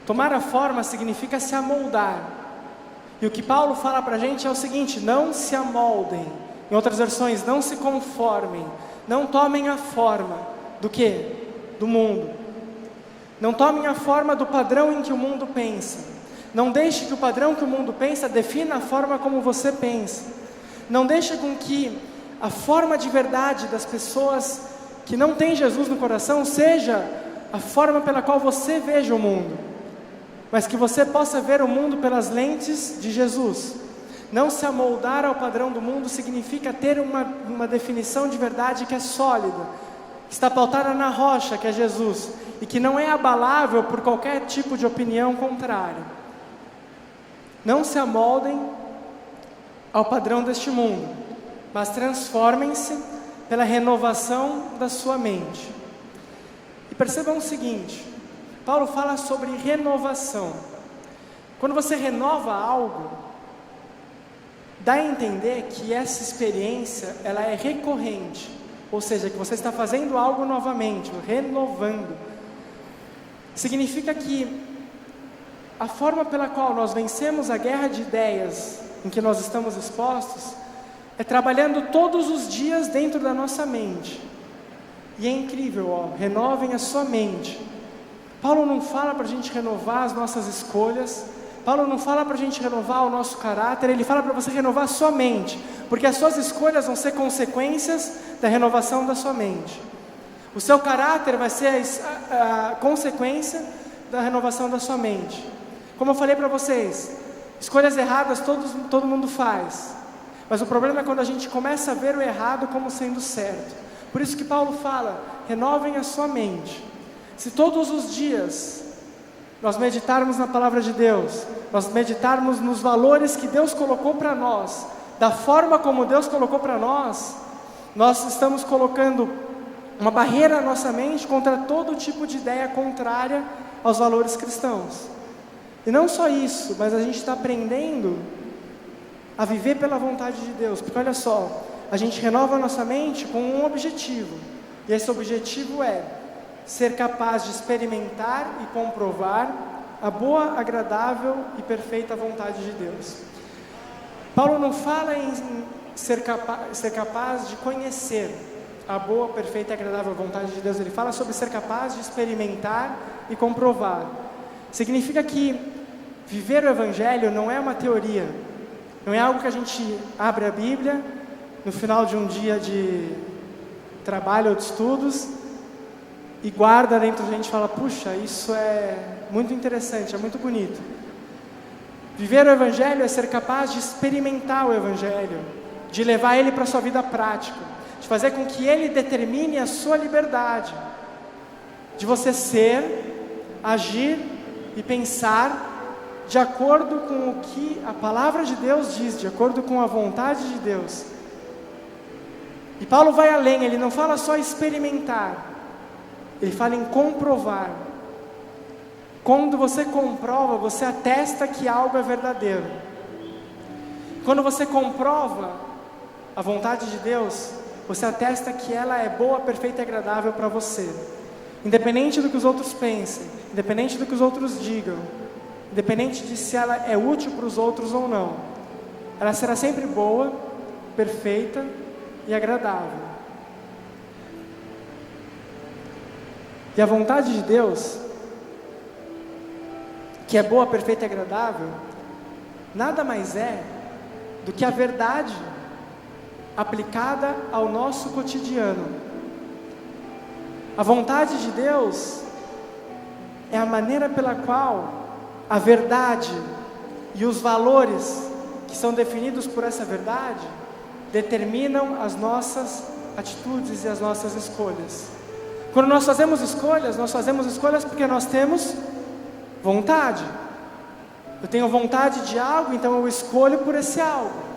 Tomar a forma significa se amoldar. E o que Paulo fala para a gente é o seguinte: não se amoldem. Em outras versões, não se conformem. Não tomem a forma do quê? Do mundo. Não tomem a forma do padrão em que o mundo pensa. Não deixe que o padrão que o mundo pensa defina a forma como você pensa. Não deixe com que a forma de verdade das pessoas que não têm Jesus no coração seja a forma pela qual você veja o mundo, mas que você possa ver o mundo pelas lentes de Jesus. Não se amoldar ao padrão do mundo significa ter uma definição de verdade que é sólida, que está pautada na rocha, que é Jesus, e que não é abalável por qualquer tipo de opinião contrária. Não se amoldem ao padrão deste mundo, mas transformem-se pela renovação da sua mente. E percebam o seguinte: Paulo fala sobre renovação. Quando você renova algo, dá a entender que essa experiência ela é recorrente, ou seja, que você está fazendo algo novamente, renovando. Significa que a forma pela qual nós vencemos a guerra de ideias em que nós estamos expostos é trabalhando todos os dias dentro da nossa mente. E é incrível, renovem a sua mente. Paulo não fala para a gente renovar as nossas escolhas, Paulo não fala para a gente renovar o nosso caráter, ele fala para você renovar a sua mente, porque as suas escolhas vão ser consequências da renovação da sua mente. O seu caráter vai ser a consequência da renovação da sua mente. Como eu falei para vocês, escolhas erradas todo mundo faz, mas o problema é quando a gente começa a ver o errado como sendo certo. Por isso que Paulo fala, renovem a sua mente. Se todos os dias nós meditarmos na palavra de Deus, nós meditarmos nos valores que Deus colocou para nós, da forma como Deus colocou para nós estamos colocando uma barreira na nossa mente contra todo tipo de ideia contrária aos valores cristãos. E não só isso, mas a gente está aprendendo a viver pela vontade de Deus, porque olha só, a gente renova a nossa mente com um objetivo, e esse objetivo é ser capaz de experimentar e comprovar a boa, agradável e perfeita vontade de Deus. Paulo não fala em ser capaz de conhecer a boa, perfeita e agradável vontade de Deus, ele fala sobre ser capaz de experimentar e comprovar. Significa que viver o Evangelho não é uma teoria, não é algo que a gente abre a Bíblia no final de um dia de trabalho ou de estudos e guarda dentro da gente e fala, puxa, isso é muito interessante, é muito bonito. Viver o Evangelho é ser capaz de experimentar o Evangelho, de levar ele para a sua vida prática, de fazer com que ele determine a sua liberdade, de você ser, agir e pensar de acordo com o que a palavra de Deus diz, de acordo com a vontade de Deus. E Paulo vai além, ele não fala só experimentar, ele fala em comprovar. Quando você comprova, você atesta que algo é verdadeiro. Quando você comprova a vontade de Deus, você atesta que ela é boa, perfeita e agradável para você. Independente do que os outros pensem, independente do que os outros digam, independente de se ela é útil para os outros ou não, ela será sempre boa, perfeita e agradável. E a vontade de Deus, que é boa, perfeita e agradável, nada mais é do que a verdade aplicada ao nosso cotidiano. A vontade de Deus é a maneira pela qual a verdade e os valores que são definidos por essa verdade determinam as nossas atitudes e as nossas escolhas. Quando nós fazemos escolhas porque nós temos vontade. Eu tenho vontade de algo, então eu escolho por esse algo.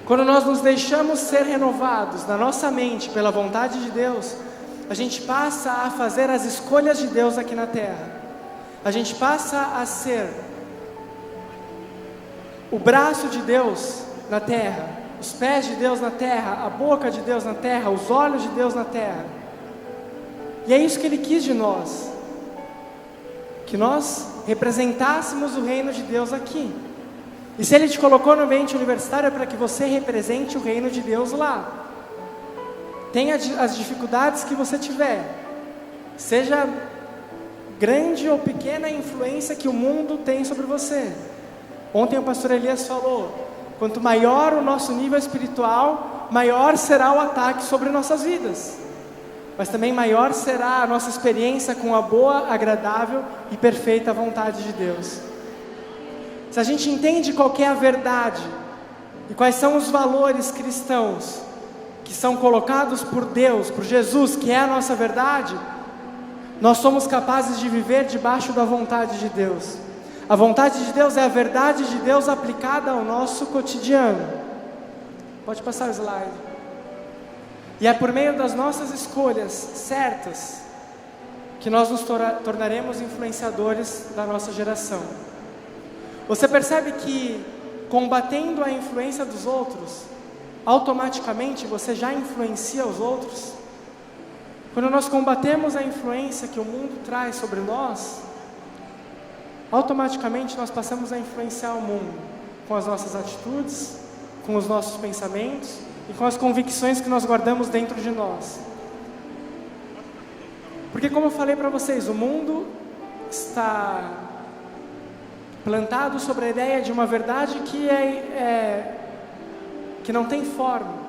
Quando nós nos deixamos ser renovados na nossa mente pela vontade de Deus, a gente passa a fazer as escolhas de Deus aqui na terra. A gente passa a ser o braço de Deus na terra, os pés de Deus na terra, a boca de Deus na terra, os olhos de Deus na terra. E é isso que Ele quis de nós, que nós representássemos o reino de Deus aqui. E se Ele te colocou no ambiente universitário é para que você represente o reino de Deus lá. Tenha as dificuldades que você tiver, seja grande ou pequena a influência que o mundo tem sobre você. Ontem o pastor Elias falou, quanto maior o nosso nível espiritual, maior será o ataque sobre nossas vidas. Mas também maior será a nossa experiência com a boa, agradável e perfeita vontade de Deus. Se a gente entende qual que é a verdade e quais são os valores cristãos que são colocados por Deus, por Jesus, que é a nossa verdade, nós somos capazes de viver debaixo da vontade de Deus. A vontade de Deus é a verdade de Deus aplicada ao nosso cotidiano. Pode passar o slide. E é por meio das nossas escolhas certas que nós nos tornaremos influenciadores da nossa geração. Você percebe que combatendo a influência dos outros, automaticamente você já influencia os outros? Quando nós combatemos a influência que o mundo traz sobre nós, automaticamente nós passamos a influenciar o mundo com as nossas atitudes, com os nossos pensamentos e com as convicções que nós guardamos dentro de nós. Porque como eu falei para vocês, o mundo está plantado sobre a ideia de uma verdade que não tem forma.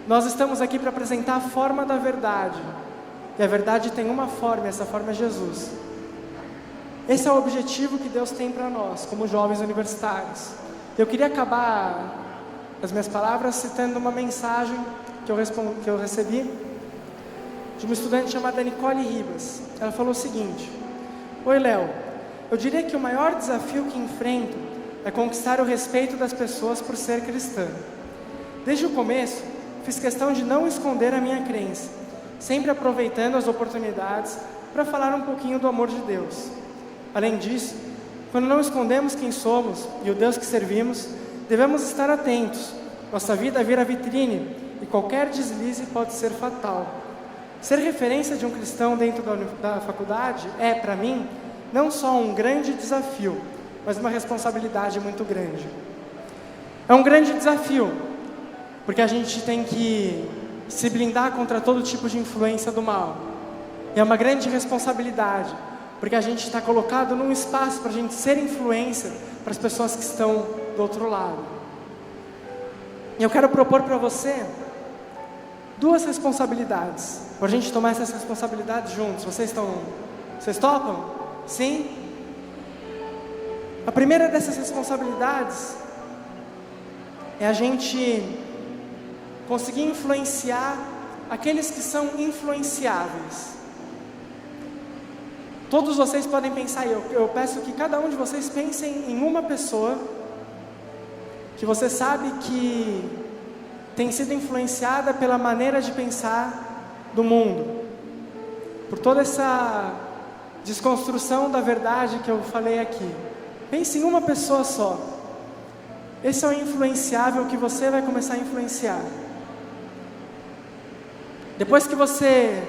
Nós estamos aqui para apresentar a forma da verdade. E a verdade tem uma forma, e essa forma é Jesus. Esse é o objetivo que Deus tem para nós, como jovens universitários. Eu queria acabar as minhas palavras citando uma mensagem que eu recebi de uma estudante chamada Nicole Ribas. Ela falou o seguinte: Oi, Léo, eu diria que o maior desafio que enfrento é conquistar o respeito das pessoas por ser cristã. Desde o começo, fiz questão de não esconder a minha crença, sempre aproveitando as oportunidades para falar um pouquinho do amor de Deus. Além disso, quando não escondemos quem somos e o Deus que servimos, devemos estar atentos. Nossa vida vira vitrine e qualquer deslize pode ser fatal. Ser referência de um cristão dentro da faculdade é, para mim, não só um grande desafio, mas uma responsabilidade muito grande. É um grande desafio, porque a gente tem que se blindar contra todo tipo de influência do mal. E é uma grande responsabilidade, porque a gente está colocado num espaço para a gente ser influência para as pessoas que estão do outro lado. E eu quero propor para você 2 responsabilidades, para a gente tomar essas responsabilidades juntos. Vocês topam? Sim? A primeira dessas responsabilidades é a gente conseguir influenciar aqueles que são influenciáveis. Todos vocês podem pensar, eu peço que cada um de vocês pensem em uma pessoa que você sabe que tem sido influenciada pela maneira de pensar do mundo, por toda essa desconstrução da verdade que eu falei aqui. Pense em uma pessoa só. Esse é o influenciável que você vai começar a influenciar. Depois que você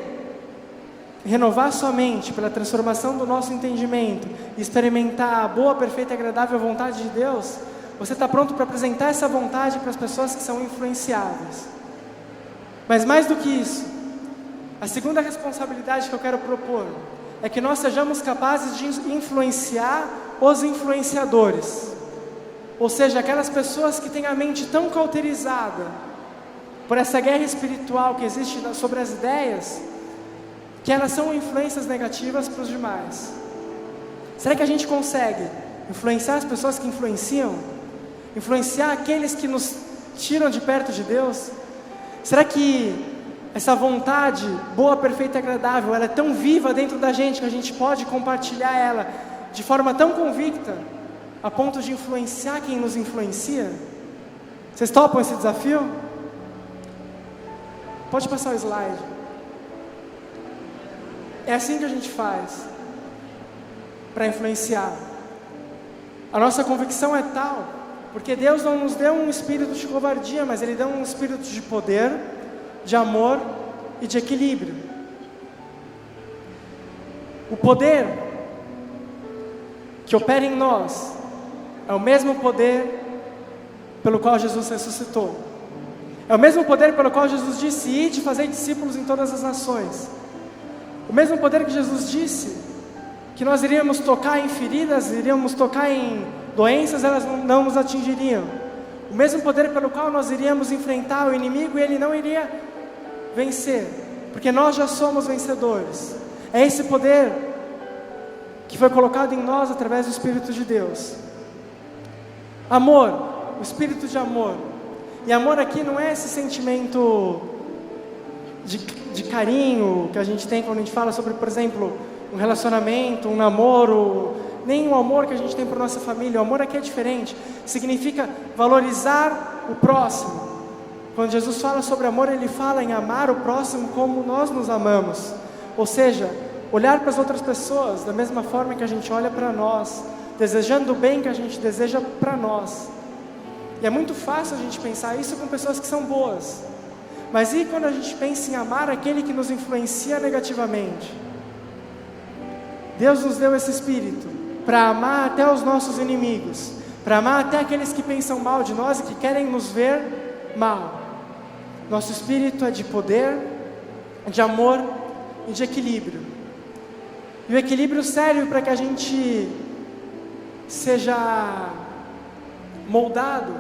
renovar sua mente pela transformação do nosso entendimento e experimentar a boa, perfeita e agradável vontade de Deus, você está pronto para apresentar essa vontade para as pessoas que são influenciáveis. Mas mais do que isso, a segunda responsabilidade que eu quero propor é que nós sejamos capazes de influenciar os influenciadores. Ou seja, aquelas pessoas que têm a mente tão cauterizada por essa guerra espiritual que existe sobre as ideias, que elas são influências negativas para os demais. Será que a gente consegue influenciar as pessoas que influenciam? Influenciar aqueles que nos tiram de perto de Deus? Será que essa vontade boa, perfeita e agradável, ela é tão viva dentro da gente que a gente pode compartilhar ela de forma tão convicta, a ponto de influenciar quem nos influencia? Vocês topam esse desafio? Pode passar o slide. É assim que a gente faz para influenciar. A nossa convicção é tal, porque Deus não nos deu um espírito de covardia, mas Ele deu um espírito de poder, de amor e de equilíbrio. O poder que opera em nós é o mesmo poder pelo qual Jesus ressuscitou. É o mesmo poder pelo qual Jesus disse: ide fazer discípulos em todas as nações. O mesmo poder que Jesus disse que nós iríamos tocar em feridas, iríamos tocar em doenças, elas não nos atingiriam. O mesmo poder pelo qual nós iríamos enfrentar o inimigo e ele não iria vencer, porque nós já somos vencedores. É esse poder que foi colocado em nós através do Espírito de Deus. Amor, o Espírito de amor. E amor aqui não é esse sentimento de carinho que a gente tem quando a gente fala sobre, por exemplo, um relacionamento, um namoro, nem o amor que a gente tem por nossa família. O amor aqui é diferente. Significa valorizar o próximo. Quando Jesus fala sobre amor, Ele fala em amar o próximo como nós nos amamos. Ou seja, olhar para as outras pessoas da mesma forma que a gente olha para nós, desejando o bem que a gente deseja para nós. E é muito fácil a gente pensar isso com pessoas que são boas. Mas e quando a gente pensa em amar aquele que nos influencia negativamente? Deus nos deu esse espírito para amar até os nossos inimigos, para amar até aqueles que pensam mal de nós e que querem nos ver mal. Nosso espírito é de poder, de amor e de equilíbrio. E o equilíbrio serve para que a gente seja moldado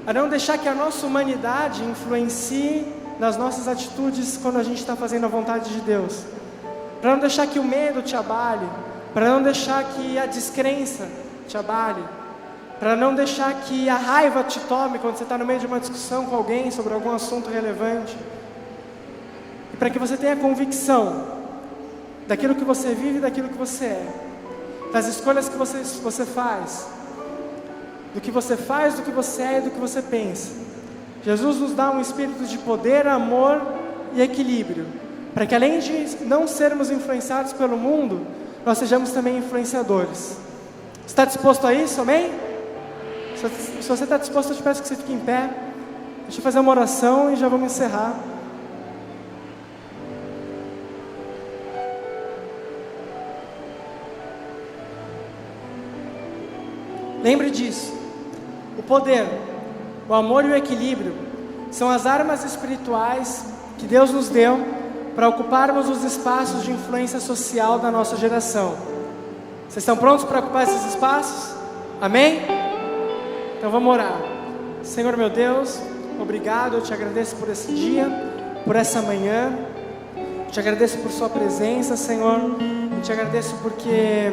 a não deixar que a nossa humanidade influencie nas nossas atitudes quando a gente está fazendo a vontade de Deus. Para não deixar que o medo te abale, para não deixar que a descrença te abale, para não deixar que a raiva te tome quando você está no meio de uma discussão com alguém sobre algum assunto relevante. E para que você tenha convicção daquilo que você vive e daquilo que você é, das escolhas que você faz, do que você faz, do que você é e do que você pensa. Jesus nos dá um espírito de poder, amor e equilíbrio, para que além de não sermos influenciados pelo mundo, nós sejamos também influenciadores. Você está disposto a isso, amém? Se você está disposto, eu te peço que você fique em pé. Deixa eu fazer uma oração e já vamos encerrar. Lembre disso, o poder, o amor e o equilíbrio são as armas espirituais que Deus nos deu para ocuparmos os espaços de influência social da nossa geração. Vocês estão prontos para ocupar esses espaços? Amém? Então vamos orar. Senhor meu Deus, obrigado, eu te agradeço por esse dia, por essa manhã, eu te agradeço por sua presença, Senhor, eu te agradeço porque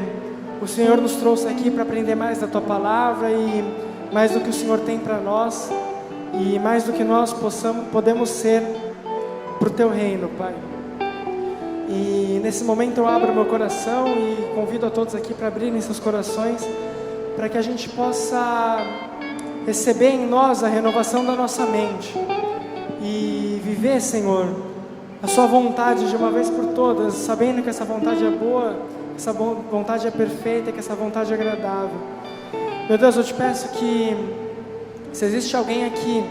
o Senhor nos trouxe aqui para aprender mais da tua palavra e mais do que o Senhor tem para nós e mais do que nós podemos ser para o teu reino, Pai. E nesse momento eu abro meu coração e convido a todos aqui para abrirem seus corações, para que a gente possa receber em nós a renovação da nossa mente e viver, Senhor, a sua vontade de uma vez por todas, sabendo que essa vontade é boa, essa vontade é perfeita, que essa vontade é agradável. Meu Deus, eu te peço que, se existe alguém aqui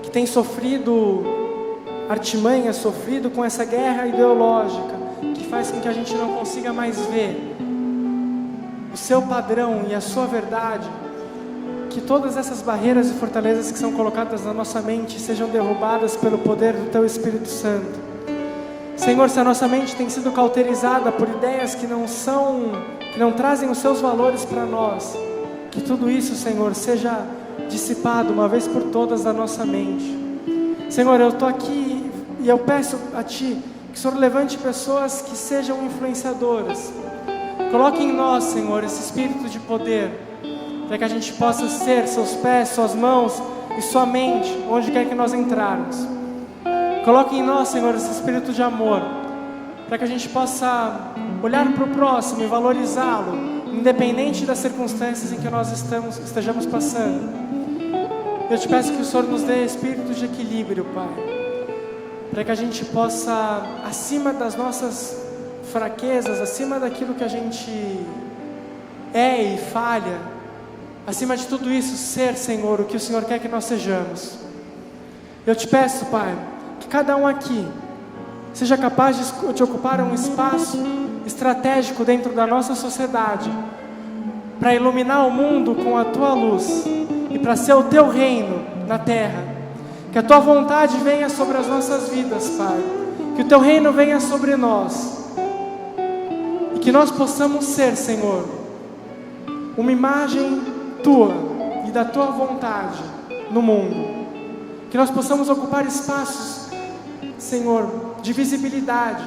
que tem sofrido artimanhas, sofrido com essa guerra ideológica, que faz com que a gente não consiga mais ver o seu padrão e a sua verdade, que todas essas barreiras e fortalezas que são colocadas na nossa mente sejam derrubadas pelo poder do teu Espírito Santo. Senhor, se a nossa mente tem sido cauterizada por ideias que não trazem os seus valores para nós, que tudo isso, Senhor, seja dissipado uma vez por todas da nossa mente. Senhor, eu estou aqui e eu peço a Ti que o Senhor levante pessoas que sejam influenciadoras. Coloque em nós, Senhor, esse espírito de poder, para que a gente possa ser seus pés, suas mãos e sua mente, onde quer que nós entrarmos. Coloque em nós, Senhor, esse espírito de amor, para que a gente possa olhar para o próximo e valorizá-lo, independente das circunstâncias em que nós estejamos passando. Eu te peço que o Senhor nos dê espírito de equilíbrio, Pai, para que a gente possa, acima das nossas fraquezas, acima daquilo que a gente é e falha, acima de tudo isso, ser, Senhor, o que o Senhor quer que nós sejamos. Eu te peço, Pai, que cada um aqui seja capaz de ocupar um espaço estratégico dentro da nossa sociedade, para iluminar o mundo com a tua luz e para ser o teu reino na terra. Que a tua vontade venha sobre as nossas vidas, Pai, que o teu reino venha sobre nós e que nós possamos ser, Senhor, uma imagem tua e da tua vontade no mundo. Que nós possamos ocupar espaços, Senhor, de visibilidade,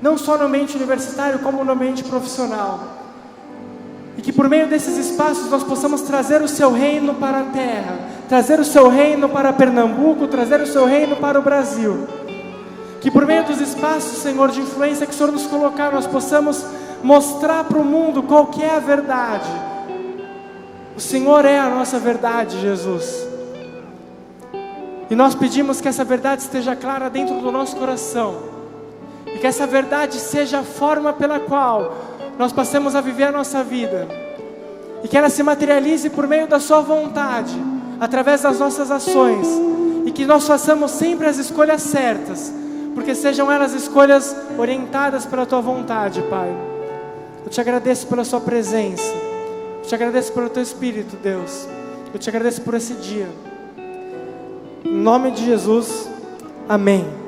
não só no ambiente universitário, como no ambiente profissional. E que por meio desses espaços nós possamos trazer o seu reino para a terra, trazer o seu reino para Pernambuco, trazer o seu reino para o Brasil. Que por meio dos espaços, Senhor, de influência que o Senhor nos colocar, nós possamos mostrar para o mundo qual que é a verdade. O Senhor é a nossa verdade, Jesus. E nós pedimos que essa verdade esteja clara dentro do nosso coração. E que essa verdade seja a forma pela qual nós passemos a viver a nossa vida. E que ela se materialize por meio da sua vontade, através das nossas ações. E que nós façamos sempre as escolhas certas, porque sejam elas escolhas orientadas pela tua vontade, Pai. Eu te agradeço pela sua presença. Eu te agradeço pelo teu Espírito, Deus. Eu te agradeço por esse dia. Em nome de Jesus, amém.